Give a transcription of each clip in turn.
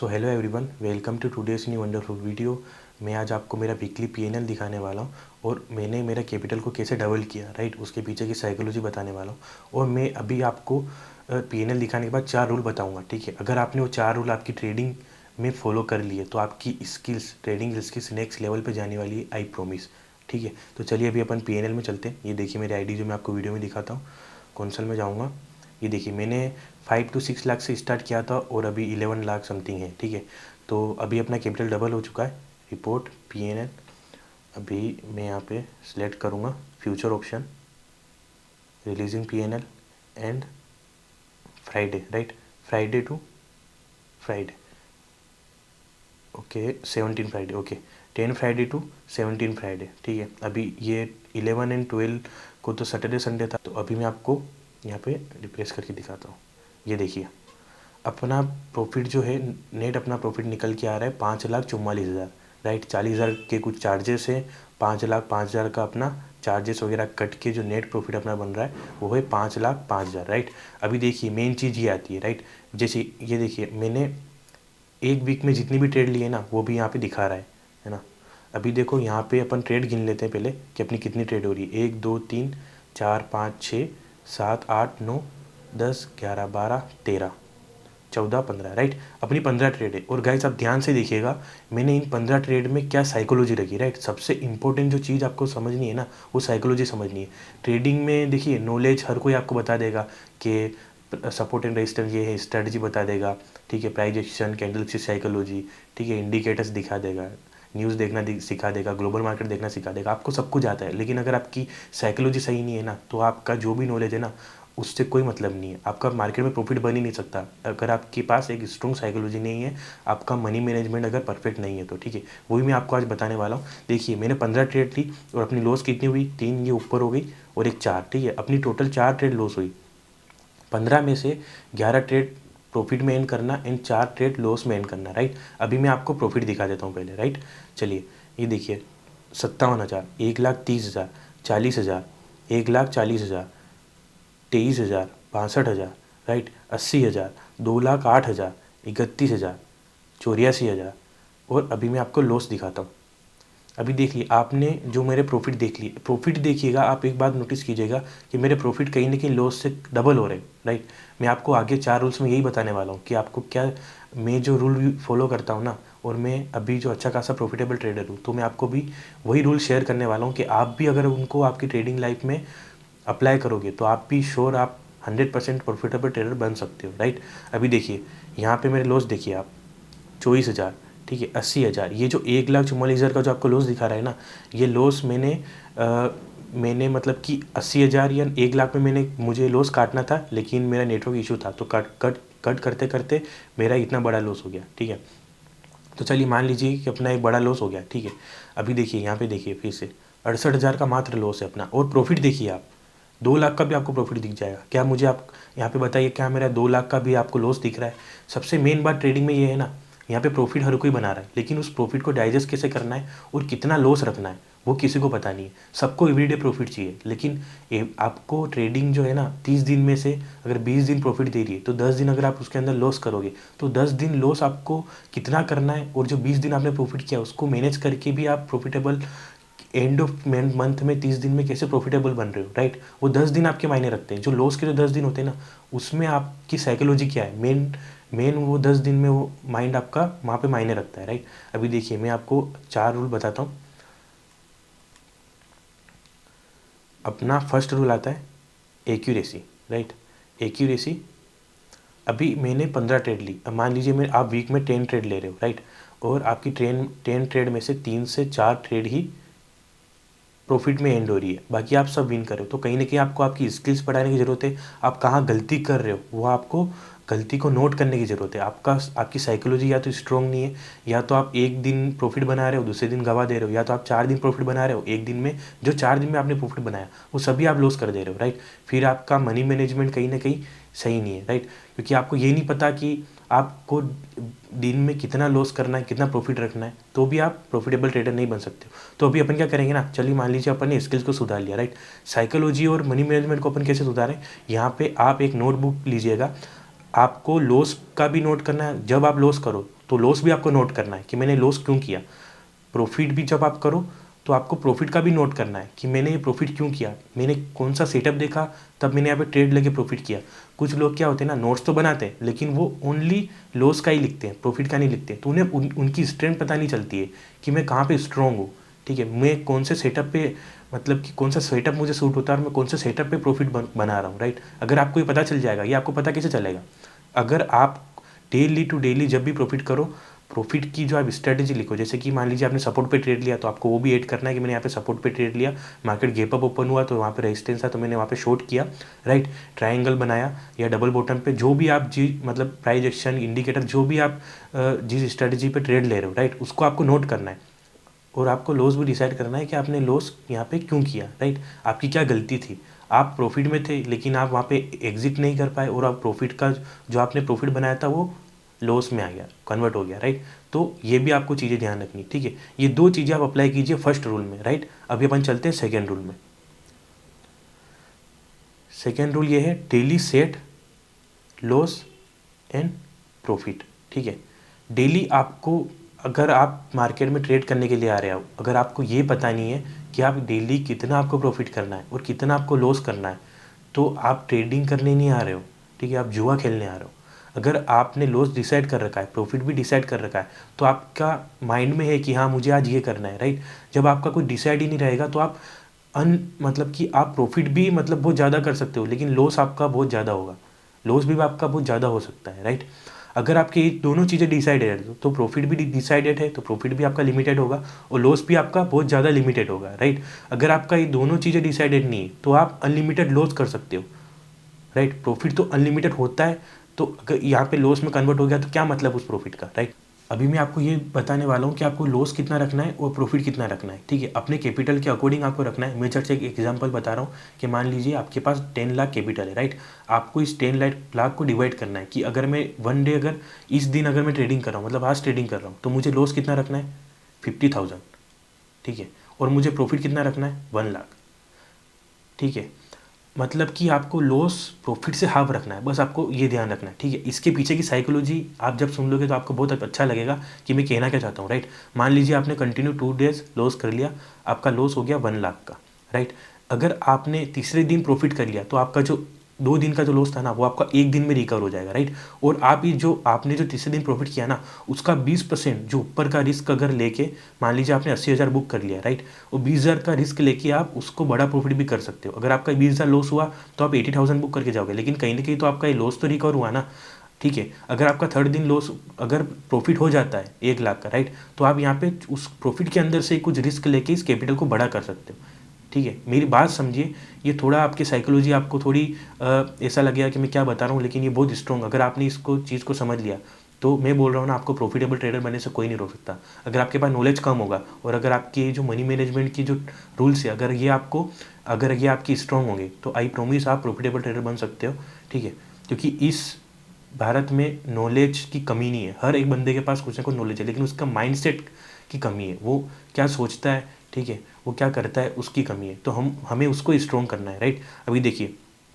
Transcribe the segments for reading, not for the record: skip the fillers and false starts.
So hello everyone, welcome to today's new wonderful video. मैं आज आपको मेरा वीकली पीएनएल दिखाने वाला हूँ और मैंने मेरा कैपिटल को कैसे डबल किया, राइट, उसके पीछे की साइकोलॉजी बताने वाला हूँ। और मैं अभी आपको पीएनएल दिखाने के बाद 4 रूल बताऊँगा, ठीक है। अगर आपने वो 4 रूल आपकी ट्रेडिंग में फॉलो कर लिए तो आपकी skills, trading skills next level पर जाने वाली है, आई प्रोमिस, ठीक है। तो चलिए अभी अपन पीएनएल में चलते हैं। ये देखिए मेरी आईडी जो मैं आपको वीडियो में दिखाता हूँ। कंसोल में जाऊँगा, ये देखिए मैंने 5 to 6 लाख से स्टार्ट किया था और अभी 11 लाख समथिंग है, ठीक है। तो अभी अपना कैपिटल डबल हो चुका है। रिपोर्ट पीएनएल, अभी मैं यहाँ पे सिलेक्ट करूँगा future option, releasing PNL and Friday, right, Friday to Friday, okay 17 Friday, okay 10 Friday to 17 Friday, ठीक है। अभी ये 11 एंड 12 को तो सैटरडे संडे था, तो अभी मैं आपको यहाँ पे रिप्लेस करके दिखाता हूँ। ये देखिए अपना प्रॉफिट जो है, नेट अपना प्रॉफिट निकल के आ रहा है 5,44,000, राइट। 40,000 के कुछ चार्जेस है, 5,05,000 का अपना चार्जेस वगैरह कट के जो नेट प्रॉफिट अपना बन रहा है वो है 5,05,000, राइट। अभी देखिए मेन चीज़ ये आती है, राइट। जैसे ये देखिए मैंने एक वीक में जितनी भी ट्रेड लिए ना वो भी यहाँ पे दिखा रहा है ना। अभी देखो यहाँ पे अपन ट्रेड गिन लेते हैं पहले कि अपनी कितनी ट्रेड हो रही है। 1 2 3 4 5 6 7 8 9 10 11 12 13 14 15, राइट। अपनी 15 ट्रेड है। और गाइस आप ध्यान से देखिएगा मैंने इन 15 ट्रेड में क्या साइकोलॉजी रखी, राइट। सबसे इंपॉर्टेंट जो चीज़ आपको समझनी है ना वो साइकोलॉजी समझनी है। ट्रेडिंग में देखिए नॉलेज हर कोई आपको बता देगा कि सपोर्ट एंड रेजिस्टेंस ये है, स्ट्रेटजी बता देगा, ठीक है, प्राइस एक्शन, कैंडल की साइकोलॉजी, ठीक है, इंडिकेटर्स दिखा देगा, न्यूज़ देखना सिखा देगा, ग्लोबल मार्केट देखना सिखा देगा, आपको सब कुछ आता है। लेकिन अगर आपकी साइकोलॉजी सही नहीं है ना तो आपका जो भी नॉलेज है ना उससे कोई मतलब नहीं है, आपका मार्केट में प्रॉफिट बन ही नहीं सकता। अगर आपके पास एक स्ट्रॉन्ग साइकोलॉजी नहीं है, आपका मनी मैनेजमेंट अगर परफेक्ट नहीं है तो, ठीक है। वही मैं आपको आज बताने वाला हूँ। देखिए मैंने 15 ट्रेड ली और अपनी लॉस कितनी हुई, 3 ये ऊपर हो गई और एक 4, ठीक है। अपनी टोटल 4 ट्रेड लॉस हुई। 15 में से 11 ट्रेड प्रॉफिट में एंड करना एंड 4 ट्रेड लॉस में एंड करना, राइट। अभी मैं आपको प्रॉफिट दिखा देता हूँ पहले, राइट। चलिए ये देखिए 57,000, 1,30,000, 40,000, 1,40,000, 23,000, 62,000, राइट, 80,000, 2,08,000, 31,000, 84,000। और अभी मैं आपको लॉस दिखाता हूँ। अभी देख लिए आपने जो मेरे प्रॉफिट देख लिए, प्रॉफिट देखिएगा आप, एक बात नोटिस कीजिएगा कि मेरे प्रॉफिट कहीं ना कहीं लॉस से डबल हो रहे हैं, राइट। मैं आपको आगे 4 रूल्स में यही बताने वाला हूँ कि आपको क्या, मैं जो रूल फॉलो करता हूँ ना, और मैं अभी जो अच्छा खासा प्रॉफिटेबल ट्रेडर हूँ, तो मैं आपको भी वही रूल शेयर करने वाला हूँ कि आप भी अगर उनको आपकी ट्रेडिंग लाइफ में अप्लाई करोगे तो आप भी श्योर आप 100% प्रॉफिटेबल ट्रेडर बन सकते हो, राइट। अभी देखिए यहाँ पे मेरे लॉस देखिए आप, 24,000, ठीक है, 80,000, ये जो 1,44,000 का जो आपको लॉस दिखा रहा है ना, ये लॉस मैंने मतलब कि 80,000 या 1 लाख में मुझे लॉस काटना था, लेकिन मेरा नेटवर्क इशू था तो कट करते करते मेरा इतना बड़ा लॉस हो गया, ठीक है। तो चलिए मान लीजिए कि अपना एक बड़ा लॉस हो गया, ठीक है। अभी देखिए यहाँ पे देखिए फिर से 68,000 का मात्र लॉस है अपना। और प्रॉफिट देखिए आप, 2 लाख का भी आपको प्रॉफिट दिख जाएगा। क्या मुझे आप यहाँ पे बताइए, क्या मेरा 2 लाख का भी आपको लॉस दिख रहा है? सबसे मेन बात ट्रेडिंग में ये है ना, यहाँ पे प्रॉफिट हर कोई बना रहा है, लेकिन उस प्रॉफिट को डाइजेस्ट कैसे करना है और कितना लॉस रखना है वो किसी को पता नहीं है। सबको एवरीडे प्रॉफिट चाहिए, लेकिन आपको ट्रेडिंग जो है ना 30 दिन में से अगर 20 दिन प्रॉफिट दे रही है तो 10 दिन अगर आप उसके अंदर लॉस करोगे तो 10 दिन लॉस आपको कितना करना है, और जो 20 दिन आपने प्रॉफिट किया उसको मैनेज करके भी आप प्रॉफिटेबल एंड ऑफ मंथ में 30 दिन में कैसे प्रॉफिटेबल बन रहे हो, राइट। वो 10 दिन आपके मायने रखते हैं। जो लॉस के जो 10 दिन होते हैं ना उसमें आपकी साइकोलॉजी क्या है, मेन वो 10 दिन में वो माइंड आपका वहाँ पे मायने रखता है, राइट। अभी देखिए मैं आपको 4 रूल बताता हूँ। अपना फर्स्ट रूल आता है एक्यूरेसी, राइट, एक्यूरेसी। अभी मैंने 15 ट्रेड ली, अब मान लीजिए मैं, आप वीक में 10 ट्रेड ले रहे हो, राइट, और आपकी 10 ट्रेड में से 3 से 4 ट्रेड ही प्रॉफिट में एंड हो रही है, बाकी आप सब विन कर रहे हो। तो कहीं ना कहीं आपको आपकी स्किल्स बढ़ाने की ज़रूरत है। आप कहाँ गलती कर रहे हो वो आपको गलती को नोट करने की ज़रूरत है। आपकी साइकोलॉजी या तो स्ट्रॉन्ग नहीं है, या तो आप एक दिन प्रॉफिट बना रहे हो दूसरे दिन गवा दे रहे हो, या तो आप 4 दिन प्रॉफिट बना रहे हो, एक दिन में जो 4 दिन में आपने प्रॉफिट बनाया वो सभी आप लॉस कर दे रहे हो, राइट। फिर आपका मनी मैनेजमेंट कहीं ना कहीं सही नहीं है, राइट, क्योंकि आपको ये नहीं पता कि आपको दिन में कितना लॉस करना है, कितना प्रॉफिट रखना है, तो भी आप प्रॉफिटेबल ट्रेडर नहीं बन सकते हो। तो अभी अपन क्या करेंगे ना, चलिए मान लीजिए अपन ने स्किल्स को सुधार लिया, राइट। साइकोलॉजी और मनी मैनेजमेंट को अपन कैसे सुधारें, यहाँ पे आप एक नोटबुक लीजिएगा, आपको लॉस का भी नोट करना है, जब आप लॉस करो तो लॉस भी आपको नोट करना है कि मैंने लॉस क्यों किया। प्रॉफिट भी जब आप करो तो आपको प्रॉफिट का भी नोट करना है कि मैंने ये प्रॉफिट क्यों किया, मैंने कौन सा सेटअप देखा, तब मैंने यहाँ पे ट्रेड लेके प्रॉफिट किया। कुछ लोग क्या होते हैं ना, नोट्स तो बनाते हैं लेकिन वो ओनली लॉस का ही लिखते हैं, प्रॉफिट का नहीं लिखते, तो उन्हें उनकी स्ट्रेंथ पता नहीं चलती है कि मैं कहाँ पे स्ट्रॉन्ग हूँ। ठीक है, मैं कौन से सेटअप पे, मतलब कि कौन सा सेटअप मुझे सूट होता है और मैं कौन से सेटअप पे प्रॉफिट बना रहा हूँ, राइट। अगर आपको ये पता चल जाएगा, ये आपको पता कैसे चलेगा, अगर आप डेली टू डेली जब भी प्रॉफिट करो, प्रॉफिट की जो आप स्ट्रेटेजी लिखो। जैसे कि मान लीजिए आपने सपोर्ट पे ट्रेड लिया तो आपको वो भी ऐड करना है कि मैंने यहाँ पे सपोर्ट पे ट्रेड लिया, मार्केट गैप अप ओपन हुआ तो वहाँ पे रेजिस्टेंस था तो मैंने वहाँ पे शॉर्ट किया, राइट। ट्रायंगल बनाया या डबल बॉटम पे, जो भी आप मतलब प्राइस एक्शन इंडिकेटर, जो भी आप जिस स्ट्रेटेजी पे ट्रेड ले रहे हो, राइट, उसको आपको नोट करना है। और आपको लॉस भी डिसाइड करना है कि आपने लॉस यहाँ पे क्यों किया, राइट। आपकी क्या गलती थी, आप प्रॉफिट में थे लेकिन आप वहाँ पे एग्जिट नहीं कर पाए और आप प्रॉफिट का जो आपने प्रॉफिट बनाया था वो लॉस में आ गया, कन्वर्ट हो गया, राइट। तो ये भी आपको चीज़ें ध्यान रखनी, ठीक है। ये दो चीज़ें आप अप्लाई कीजिए फर्स्ट रूल में, राइट। अभी अपन चलते हैं सेकेंड रूल में। सेकेंड रूल ये है, daily set loss and profit, ठीक है। डेली आपको, अगर आप मार्केट में ट्रेड करने के लिए आ रहे हो, अगर आपको ये पता नहीं है कि आप डेली कितना आपको प्रॉफिट करना है और कितना आपको लॉस करना है, तो आप ट्रेडिंग करने नहीं आ रहे हो, ठीक है, आप जुआ खेलने आ रहे हो। अगर आपने लॉस डिसाइड कर रखा है, प्रॉफिट भी डिसाइड कर रखा है, तो आपका माइंड में है कि हाँ मुझे आज ये करना है, राइट। जब आपका कोई डिसाइड ही नहीं रहेगा तो आप मतलब कि आप प्रॉफिट भी मतलब बहुत ज़्यादा कर सकते हो लेकिन लॉस आपका बहुत ज़्यादा होगा, लॉस भी आपका बहुत ज़्यादा हो सकता है, राइट। अगर आपकी दोनों चीज़ें डिसाइडेड है तो प्रॉफिट भी डिसाइडेड है तो प्रॉफिट भी आपका लिमिटेड होगा और लॉस भी आपका बहुत ज़्यादा लिमिटेड होगा, राइट। अगर आपका ये दोनों चीज़ें डिसाइडेड नहीं है तो आप अनलिमिटेड लॉस कर सकते हो, राइट। प्रॉफिट तो अनलिमिटेड होता है, तो अगर यहाँ पे लॉस में कन्वर्ट हो गया तो क्या मतलब उस प्रॉफिट का, राइट। अभी मैं आपको ये बताने वाला हूँ कि आपको लॉस कितना रखना है और प्रॉफिट कितना रखना है, ठीक है। अपने कैपिटल के अकॉर्डिंग आपको रखना है। मैं जस्ट एक एग्जांपल बता रहा हूँ कि मान लीजिए आपके पास 10 लाख कैपिटल है, राइट। आपको इस 10 लाख को डिवाइड करना है कि अगर मैं वन डे, अगर इस दिन अगर मैं ट्रेडिंग कर रहा हूँ, मतलब आज ट्रेडिंग कर रहा हूँ, तो मुझे लॉस कितना रखना है, 50,000, ठीक है। और मुझे प्रॉफिट कितना रखना है, 1 लाख, ठीक है। मतलब कि आपको लॉस प्रॉफिट से हाफ रखना है, बस आपको ये ध्यान रखना है, ठीक है। इसके पीछे की साइकोलॉजी आप जब सुन लोगे तो आपको बहुत अच्छा लगेगा कि मैं कहना क्या चाहता हूँ, राइट। मान लीजिए आपने कंटिन्यू 2 डेज लॉस कर लिया, आपका लॉस हो गया 1 लाख का, राइट। अगर आपने तीसरे दिन प्रॉफिट कर लिया तो आपका जो 2 दिन का जो लॉस था ना वो आपका एक दिन में रिकवर हो जाएगा, राइट। और आप ये जो आपने जो तीसरे दिन प्रॉफिट किया ना, उसका 20% जो ऊपर का रिस्क अगर लेके, मान लीजिए आपने 80,000 बुक कर लिया, राइट, और 20,000 का रिस्क लेके आप उसको बड़ा प्रॉफिट भी कर सकते हो। अगर आपका 20,000 लॉस हुआ तो आप 80,000 बुक करके जाओगे, लेकिन कहीं ना कहीं तो आपका ये लॉस तो रिकवर हुआ ना, ठीक है। अगर आपका थर्ड दिन लॉस, अगर प्रॉफिट हो जाता है 1 लाख का, राइट, तो आप यहाँ पे उस प्रॉफिट के अंदर से कुछ रिस्क लेके इस कैपिटल को बड़ा कर सकते हो, ठीक है। मेरी बात समझिए, ये थोड़ा आपकी साइकोलॉजी आपको थोड़ी ऐसा लगेगा कि मैं क्या बता रहा हूँ, लेकिन ये बहुत स्ट्रॉन्ग, अगर आपने इसको चीज़ को समझ लिया तो मैं बोल रहा हूँ ना, आपको प्रॉफिटेबल ट्रेडर बनने से कोई नहीं रोक सकता। अगर आपके पास नॉलेज कम होगा और अगर आपकी जो मनी मैनेजमेंट की जो रूल्स है, अगर ये आपकी स्ट्रॉन्ग होंगे तो आई प्रॉमिस आप प्रॉफिटेबल ट्रेडर बन सकते हो, ठीक है। क्योंकि इस भारत में नॉलेज की कमी नहीं है, हर एक बंदे के पास कुछ ना कुछ नॉलेज है, लेकिन उसका माइंडसेट की कमी है, वो क्या सोचता है, ठीक है, वो क्या करता है, उसकी कमी है। तो हमें उसको स्ट्रॉन्ग करना है, राइट। अभी देखिए,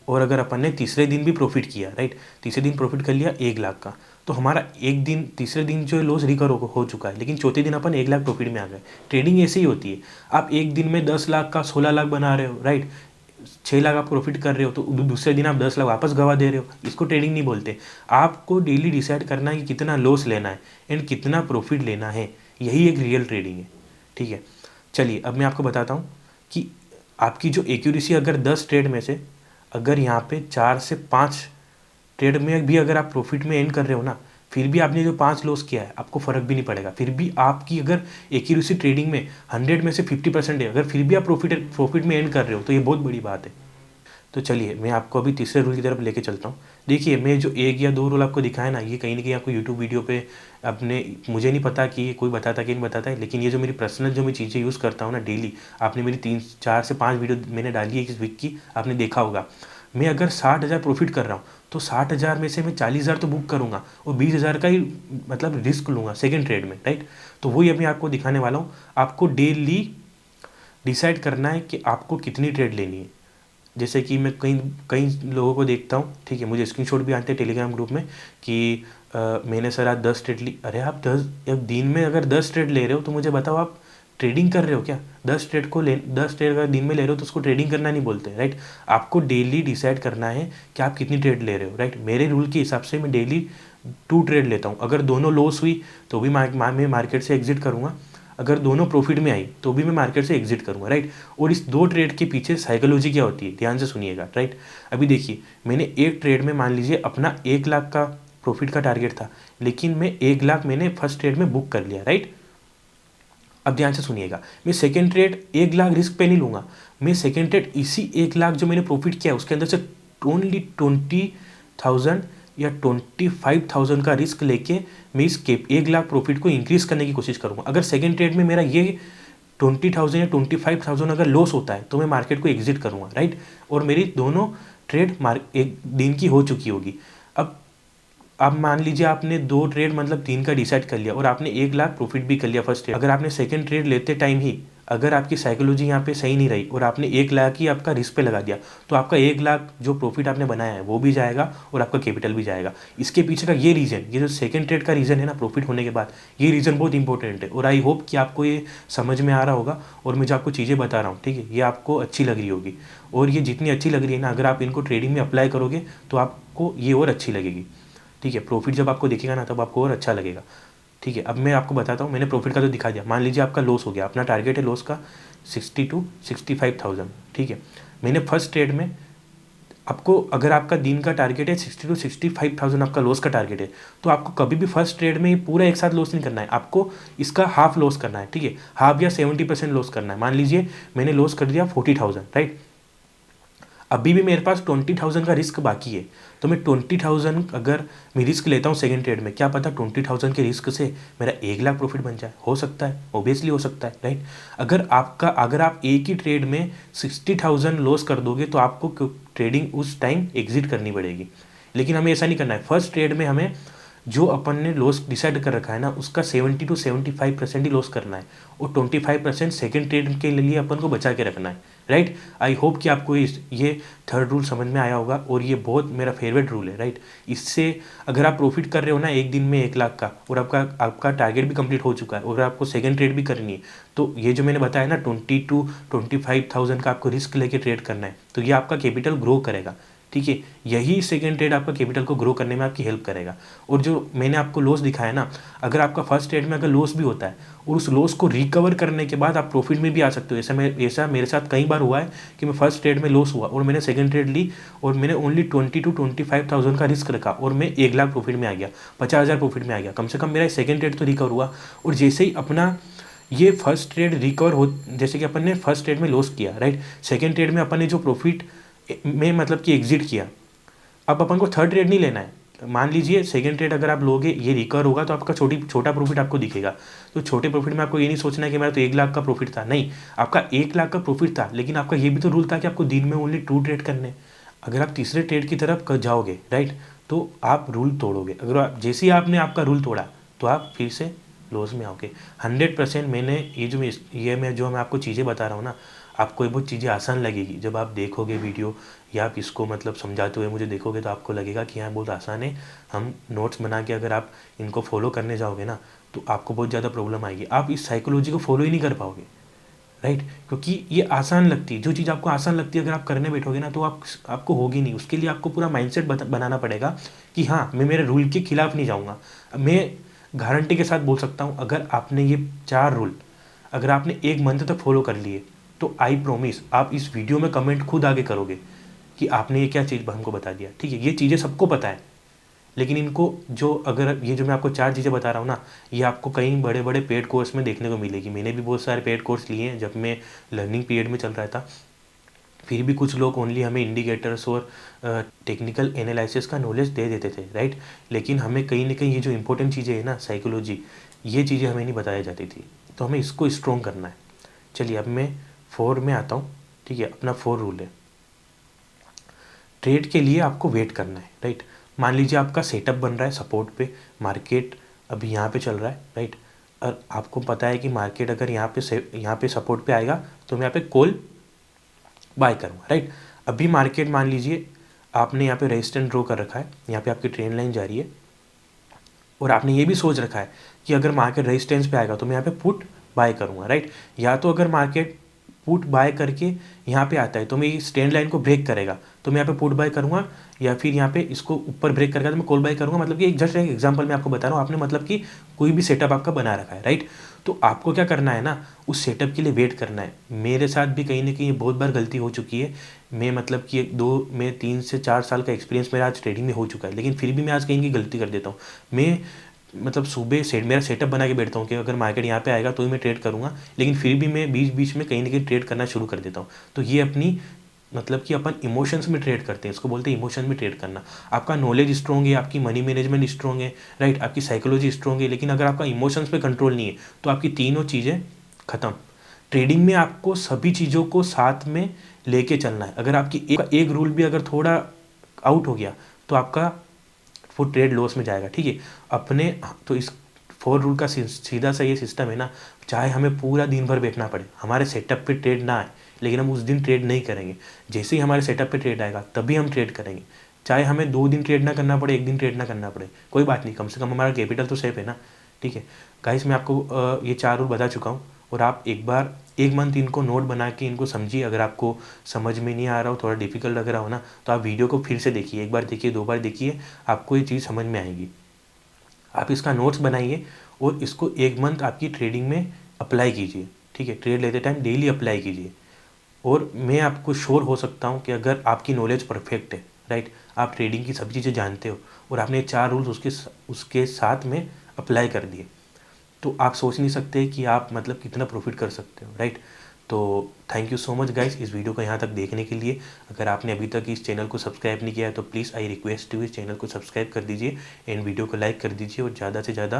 और अगर अपन ने तीसरे दिन भी प्रॉफिट किया, राइट, तीसरे दिन प्रॉफिट कर लिया 1 लाख का, तो हमारा एक दिन, तीसरे दिन जो लॉस रिकवर हो चुका है, लेकिन चौथे दिन अपन 1 लाख प्रॉफिट में आ गए। ट्रेडिंग ऐसे ही होती है, आप एक दिन में 10 लाख का 16 लाख बना रहे हो, राइट, 6 लाख आप प्रॉफिट कर रहे हो, तो दूसरे दिन आप 10 लाख वापस गवा दे रहे हो, इसको ट्रेडिंग नहीं बोलते। आपको डेली डिसाइड करना है कि कितना लॉस लेना है एंड कितना प्रॉफिट लेना है, यही एक रियल ट्रेडिंग है, ठीक है। चलिए अब मैं आपको बताता हूँ कि आपकी जो एक्यूरेसी, अगर 10 ट्रेड में से अगर यहाँ पे 4 से 5 ट्रेड में भी अगर आप प्रॉफिट में एंड कर रहे हो ना, फिर भी आपने जो 5 लॉस किया है आपको फ़र्क भी नहीं पड़ेगा। फिर भी आपकी अगर एक्यूरेसी ट्रेडिंग में 100 में से 50% है, अगर फिर भी आप प्रॉफिट में एंड कर रहे हो तो ये बहुत बड़ी बात है। तो चलिए मैं आपको अभी तीसरे रूल की तरफ लेके चलता हूँ। देखिए, मैं जो 1 या 2 रूल आपको दिखाया ना, ये कहीं ना कहीं आपको यूट्यूब वीडियो पे अपने, मुझे नहीं पता कि कोई बताता कि नहीं बताता है, लेकिन ये जो मेरी पर्सनल जो मैं चीज़ें यूज़ करता हूँ ना डेली, आपने मेरी 4 से 5 वीडियो मैंने डाली है इस वीक की, आपने देखा होगा। मैं अगर 60,000 प्रॉफिट कर रहा हूँ तो 60,000 में से मैं 40,000 तो बुक करूँगा और 20,000 का ही मतलब रिस्क लूँगा सेकेंड ट्रेड में, राइट। तो वही अभी आपको दिखाने वाला हूँ। आपको डेली डिसाइड करना है कि आपको कितनी ट्रेड लेनी है। जैसे कि मैं कई कई लोगों को देखता हूँ, ठीक है, मुझे स्क्रीनशॉट भी आते हैं टेलीग्राम ग्रुप में कि मैंने सर आज 10 ट्रेड ली। अरे आप 10 अब दिन में अगर 10 ट्रेड ले रहे हो तो मुझे बताओ आप ट्रेडिंग कर रहे हो क्या? 10 ट्रेड अगर दिन में ले रहे हो तो उसको ट्रेडिंग करना नहीं बोलते, राइट? आपको डेली डिसाइड करना है कि आप कितनी ट्रेड ले रहे हो, राइट? मेरे रूल के हिसाब से मैं डेली 2 ट्रेड लेता हूँ। अगर दोनों लॉस हुई तो भी मैं मार्केट से एग्जिट करूँगा, अगर दोनों प्रॉफिट में आई तो भी मैं मार्केट से एग्जिट करूँगा, राइट? और इस 2 ट्रेड के पीछे साइकोलॉजी क्या होती है, ध्यान से सुनिएगा, राइट? अभी देखिए, मैंने एक ट्रेड में मान लीजिए अपना 1 लाख का प्रॉफिट का टारगेट था, लेकिन मैं 1 लाख मैंने फर्स्ट ट्रेड में बुक कर लिया, राइट? अब ध्यान से सुनिएगा, मैं सेकेंड ट्रेड 1 लाख रिस्क पे नहीं लूँगा, मैं सेकेंड ट्रेड इसी 1 लाख जो मैंने प्रॉफिट किया उसके अंदर से ओनली 20,000 या 25,000 का रिस्क लेके मैं इस 1 लाख प्रॉफिट को इंक्रीज करने की कोशिश करूँगा। अगर सेकेंड ट्रेड में मेरा ये 20,000 या 25,000 अगर लॉस होता है तो मैं मार्केट को एग्जिट करूँगा, राइट? और मेरी दोनों ट्रेड एक दिन की हो चुकी होगी। अब मान लीजिए आपने 2 ट्रेड मतलब 3 का डिसाइड कर लिया और आपने 1 लाख प्रॉफिट भी कर लिया फर्स्ट ट्रेड। अगर आपने सेकंड ट्रेड लेते टाइम ही अगर आपकी साइकोलॉजी यहाँ पे सही नहीं रही और आपने 1 लाख ही आपका रिस्क पे लगा दिया तो आपका 1 लाख जो प्रॉफिट आपने बनाया है वो भी जाएगा और आपका कैपिटल भी जाएगा। इसके पीछे का ये रीज़न, ये जो सेकंड ट्रेड का रीज़न है ना प्रॉफिट होने के बाद, ये रीज़न बहुत इंपॉर्टेंट है और आई होप कि आपको ये समझ में आ रहा होगा और मैं जो आपको चीज़ें बता रहा हूँ, ठीक है, ये आपको अच्छी लग रही होगी और ये जितनी अच्छी लग रही है ना, अगर आप इनको ट्रेडिंग में अप्लाई करोगे तो आपको ये और अच्छी लगेगी, ठीक है? प्रॉफिट जब आपको दिखेगा ना तब आपको और अच्छा लगेगा, ठीक है? अब मैं आपको बताता हूँ, मैंने प्रॉफिट का तो दिखा दिया। मान लीजिए आपका लॉस हो गया, अपना टारगेट है लॉस का 60 to 65,000, ठीक है? मैंने फर्स्ट ट्रेड में आपको, अगर आपका दिन का टारगेट है 60 to 65,000 आपका लॉस का टारगेट है तो आपको कभी भी फर्स्ट ट्रेड में पूरा एक साथ लॉस नहीं करना है, आपको इसका हाफ लॉस करना है, ठीक है? हाफ या 70% लॉस करना है। मान लीजिए मैंने लॉस कर दिया 40,000, राइट? अभी भी मेरे पास 20,000 का रिस्क बाकी है, तो मैं 20,000 अगर मैं रिस्क लेता हूँ सेकंड ट्रेड में, क्या पता 20,000 के रिस्क से मेरा 1 लाख प्रॉफिट बन जाए, हो सकता है, ऑब्वियसली हो सकता है, राइट? अगर आप एक ही ट्रेड में 60,000 लॉस कर दोगे तो आपको ट्रेडिंग उस टाइम एग्जिट करनी पड़ेगी, लेकिन हमें ऐसा नहीं करना है। फर्स्ट ट्रेड में हमें जो अपन ने लॉस डिसाइड कर रखा है ना उसका 70 to 75% ही लॉस करना है और 25% सेकेंड ट्रेड के लिए अपन को बचा के रखना है, राइट? आई होप कि आपको ये थर्ड रूल समझ में आया होगा और ये बहुत मेरा फेवरेट रूल है, राइट? इससे अगर आप प्रॉफिट कर रहे हो ना एक दिन में 1 लाख का और आपका टारगेट भी कंप्लीट हो चुका है और आपको सेकेंड ट्रेड भी करनी है, तो ये जो मैंने बताया ना 20 to 25,000 का आपको रिस्क लेके ट्रेड करना है, तो ये आपका कैपिटल ग्रो करेगा, ठीक है? यही सेकेंड ट्रेड आपका कैपिटल को ग्रो करने में आपकी हेल्प करेगा। और जो मैंने आपको लॉस दिखाया ना, अगर आपका फर्स्ट ट्रेड में अगर लॉस भी होता है और उस लॉस को रिकवर करने के बाद आप प्रॉफिट में भी आ सकते हो। ऐसा मेरे साथ कई बार हुआ है कि मैं फर्स्ट ट्रेड में लॉस हुआ और मैंने सेकंड ट्रेड ली और मैंने ओनली 20 to 25,000 का रिस्क रखा और मैं 1 लाख प्रॉफिट में आ गया, 50,000 प्रॉफिट में आ गया। कम से कम मेरा सेकंड ट्रेड तो रिकवर हुआ। और जैसे ही अपना ये फर्स्ट ट्रेड रिकवर हो, जैसे कि अपन ने फर्स्ट ट्रेड में लॉस किया, राइट? सेकेंड ट्रेड में अपन ने जो प्रॉफिट में मतलब कि एग्जिट किया, अब अपन को थर्ड ट्रेड नहीं लेना है। मान लीजिए सेकंड ट्रेड अगर आप लोगे ये रिकवर होगा तो आपका छोटा प्रॉफिट आपको दिखेगा, तो छोटे प्रॉफिट में आपको ये नहीं सोचना है कि मेरा तो 1 लाख का प्रॉफिट था, नहीं, आपका 1 लाख का प्रॉफिट था, लेकिन आपका ये भी तो रूल था कि आपको दिन में ओनली 2 ट्रेड करने। अगर आप तीसरे ट्रेड की तरफ जाओगे, राइट, तो आप रूल तोड़ोगे। अगर आप जैसे ही आपने आपका रूल तोड़ा तो आप फिर से लॉस में आओगे। 100% मैंने मैं जो मैं आपको चीज़ें बता रहा हूँ ना, आपको ये बहुत चीज़ें आसान लगेगी जब आप देखोगे वीडियो या आप इसको मतलब समझाते हुए मुझे देखोगे तो आपको लगेगा कि हाँ बहुत आसान है। हम नोट्स बना के अगर आप इनको फॉलो करने जाओगे ना तो आपको बहुत ज़्यादा प्रॉब्लम आएगी, आप इस साइकोलॉजी को फॉलो ही नहीं कर पाओगे, राइट? क्योंकि ये आसान लगती है, जो चीज़ आपको आसान लगती है अगर आप करने बैठोगे ना तो आपको होगी नहीं। उसके लिए आपको पूरा माइंडसेट बनाना पड़ेगा कि हाँ मैं मेरे रूल के खिलाफ नहीं जाऊँगा। मैं गारंटी के साथ बोल सकता हूँ अगर आपने ये 4 रूल अगर आपने 1 मंथ तक फॉलो कर लिए तो आई प्रॉमिस आप इस वीडियो में कमेंट खुद आगे करोगे कि आपने ये क्या चीज़ हमको बता दिया, ठीक है? ये चीज़ें सबको पता है, लेकिन इनको जो अगर ये जो मैं आपको 4 चीज़ें बता रहा हूँ ना, ये आपको कई बड़े बड़े पेड कोर्स में देखने को मिलेगी। मैंने भी बहुत सारे पेड कोर्स लिए हैं जब मैं लर्निंग पीरियड में चल रहा था, फिर भी कुछ लोग ओनली हमें इंडिकेटर्स और टेक्निकल एनालिसिस का नॉलेज दे देते थे, राइट? लेकिन हमें कहीं ना कहीं ये जो इंपॉर्टेंट चीज़ें हैं ना, साइकोलॉजी, ये चीज़ें हमें नहीं बताई जाती थी, तो हमें इसको स्ट्रॉन्ग करना है। चलिए अब मैं 4 में आता हूँ, ठीक है? अपना 4 रूल है, ट्रेड के लिए आपको वेट करना है, राइट? मान लीजिए आपका सेटअप बन रहा है सपोर्ट पे, मार्केट अभी यहाँ पे चल रहा है, राइट? और आपको पता है कि मार्केट अगर यहाँ पे सपोर्ट पे आएगा तो मैं यहाँ पे कॉल बाय करूँगा, राइट? अभी मार्केट मान लीजिए आपने यहाँ पे रेजिस्टेंस ड्रॉ कर रखा है, यहाँ पे आपकी ट्रेंड लाइन जा रही है और आपने ये भी सोच रखा है कि अगर मार्केट रेजिस्टेंस पे आएगा तो मैं यहाँ पे पुट बाय करूँगा, राइट। या तो अगर मार्केट पुट बाय करके यहाँ पे आता है तो मैं इस ट्रेंड लाइन को ब्रेक करेगा तो मैं यहाँ पे पुट बाय करूँगा, या फिर यहाँ पे इसको ऊपर ब्रेक करेगा तो मैं कॉल बाय करूँगा। मतलब कि एक जस्ट एक एग्जांपल मैं आपको बता रहा हूँ, आपने मतलब कि कोई भी सेटअप आपका बना रखा है, राइट। तो आपको क्या करना है ना, उस सेटअप के लिए वेट करना है। मेरे साथ भी कहीं ना कहीं बहुत बार गलती हो चुकी है। मैं मतलब कि मैं 3 से 4 साल का एक्सपीरियंस मेरा आज ट्रेडिंग में हो चुका है, लेकिन फिर भी मैं आज कहीं की गलती कर देता हूँ। मैं मतलब सुबह मेरा सेटअप बना के बैठता हूँ कि अगर मार्केट यहाँ पे आएगा तो ही मैं ट्रेड करूँगा, लेकिन फिर भी मैं बीच बीच में कहीं ना कहीं ट्रेड करना शुरू कर देता हूँ। तो ये अपनी मतलब कि अपन इमोशंस में ट्रेड करते हैं, इसको बोलते हैं इमोशन में ट्रेड करना। आपका नॉलेज स्ट्रॉन्ग है, आपकी मनी मैनेजमेंट स्ट्रॉन्ग है, राइट, आपकी साइकोलॉजी स्ट्रॉन्ग है, लेकिन अगर आपका इमोशंस पे कंट्रोल नहीं है तो आपकी तीनों चीज़ें खत्म। ट्रेडिंग में आपको सभी चीज़ों को साथ में लेके चलना है। अगर आपकी एक रूल भी अगर थोड़ा आउट हो गया तो आपका वो ट्रेड लॉस में जाएगा, ठीक है। अपने तो इस 4 रूल का सीधा सा ये सिस्टम है ना, चाहे हमें पूरा दिन भर बैठना पड़े, हमारे सेटअप पे ट्रेड ना आए, लेकिन हम उस दिन ट्रेड नहीं करेंगे। जैसे ही हमारे सेटअप पे ट्रेड आएगा तभी हम ट्रेड करेंगे। चाहे हमें 2 दिन ट्रेड ना करना पड़े, 1 दिन ट्रेड ना करना पड़े, कोई बात नहीं, कम से कम हमारा कैपिटल तो सेफ है ना, ठीक है। गाइस, मैं आपको ये 4 रूल बता चुका हूँ और आप एक बार 1 मंथ इनको नोट बना के इनको समझिए। अगर आपको समझ में नहीं आ रहा हो, थोड़ा डिफिकल्ट लग रहा हो ना, तो आप वीडियो को फिर से देखिए, 1 बार देखिए, 2 बार देखिए, आपको ये चीज़ समझ में आएगी। आप इसका नोट्स बनाइए और इसको 1 मंथ आपकी ट्रेडिंग में अप्लाई कीजिए, ठीक है। ट्रेड लेते टाइम डेली अप्लाई कीजिए और मैं आपको श्योर हो सकता हूँ कि अगर आपकी नॉलेज परफेक्ट है, राइट, आप ट्रेडिंग की सभी चीज़ें जानते हो और आपने 4 रूल्स उसके साथ में अप्लाई कर दिए, तो आप सोच नहीं सकते कि आप मतलब कितना प्रॉफिट कर सकते हो, राइट। तो thank you so much guys इस वीडियो को यहाँ तक देखने के लिए। अगर आपने अभी तक इस चैनल को सब्सक्राइब नहीं किया है तो प्लीज़ आई रिक्वेस्ट यू इस चैनल को सब्सक्राइब कर दीजिए एंड वीडियो को लाइक कर दीजिए और ज़्यादा से ज़्यादा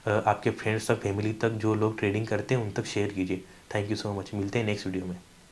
आपके फ्रेंड्स तक, फैमिली तक, जो लोग ट्रेडिंग करते हैं उन तक शेयर कीजिए। थैंक यू सो मच, मिलते हैं नेक्स्ट वीडियो में।